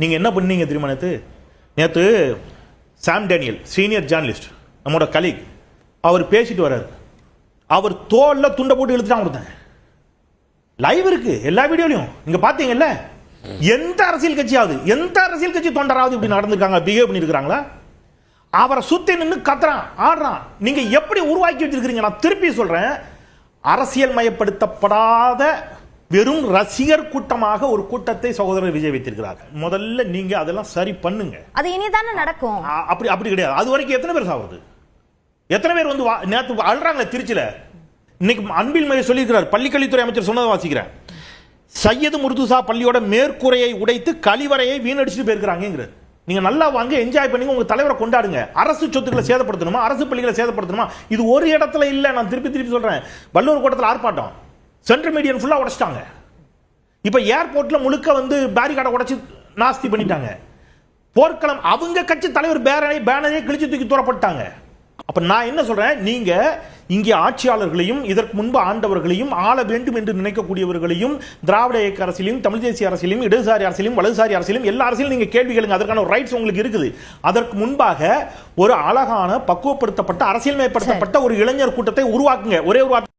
நீங்க என்ன பண்ணீங்க தெரியுமா? நேற்று சாம் டேனியல் சீனியர் ஜேர்னலிஸ்ட் நம்மளோட கலீக் அவர் பேசிட்டு வர்றாரு. அவர் தோல்ல துண்டை போட்டு இழுத்துட்டான் ஒருத்தன். லைவ் இருக்கு எல்லா வீடியோலையும் நீங்க பாத்தீங்கல்ல. எந்த அரசியல் கட்சி தொண்டராவது இப்படி நடந்திருக்காங்க, பிஹேவ் பண்ணிருக்காங்களா? அவரை சுத்தி நின்று கத்துறான், ஆடுறான். நீங்க எப்படி உருவாக்கி வச்சிருக்கீங்க? நான் திருப்பி சொல்றேன், அரசியல் மயப்படுத்தப்படாத வெறும் ரசிகர் கூட்டமாக ஒரு கூட்டத்தை சகோதரர் விஜய் வைத்திருக்கிறார்கள். முதல்ல நீங்க அதெல்லாம் சரி பண்ணுங்க. அது இனிதானே நடக்கும். அப்படி கிடையாது. அது வரைக்கும் எத்தனை பேர் சாவுறது? எத்தனை பேர் வந்து நேற்று அழுறாங்க திருச்சியில? இன்னைக்கு அன்பில் மைய சொல்லியிருக்கிறார், பள்ளிக்கல்வித்துறை அமைச்சர் சொன்னதை வாசிக்கிறேன். சையது முர்துசா பள்ளியோட மேற்கூரையை உடைத்து கழிவறையை வீணடிச்சுட்டு போயிருக்கிறாங்க. நீங்க நல்லா வாங்க, என்ஜாய் பண்ணி உங்க தலைவரை கொண்டாடுங்க. அரசு சொத்துக்களை சேதப்படுத்தணுமா, அரசு பள்ளிகளை சேதப்படுத்தணுமா? இது ஒரு இடத்துல இல்ல. நான் திருப்பி சொல்றேன், வள்ளுவர் கோட்டத்தில் ஆர்ப்பாட்டம், சென்ட்ரல் மீடியன் ஃபுல்லா உடைச்சிட்டாங்க. இப்ப ஏர்போர்ட்ல முழுக்க வந்து பேரிகார்டை உடைச்சு நாஸ்தி பண்ணிட்டாங்க. போர்க்களம் அவங்க கட்சி தலைவர் பேனரை கிழிச்சு தூக்கி தூரப்பட்டாங்க. அப்ப நான் என்ன சொல்றேன், நீங்க இங்கே ஆட்சியாளர்களையும் இதற்கு முன்பு ஆண்டவர்களையும் ஆள வேண்டும் என்று நினைக்கக்கூடியவர்களையும் திராவிட இயக்க அரசியலையும் தமிழ் தேசிய அரசியலையும் இடதுசாரி அரசியலையும் வலதுசாரி அரசியலையும் எல்லா அரசியலும் நீங்க கேள்வி கேளுங்க. அதற்கான ஒரு ரைட்ஸ் உங்களுக்கு இருக்குது. அதற்கு முன்பாக ஒரு அழகான பக்குவப்படுத்தப்பட்ட அரசியல்மயப்படுத்தப்பட்ட ஒரு இளைஞர் கூட்டத்தை உருவாக்குங்க. ஒரே ஒரு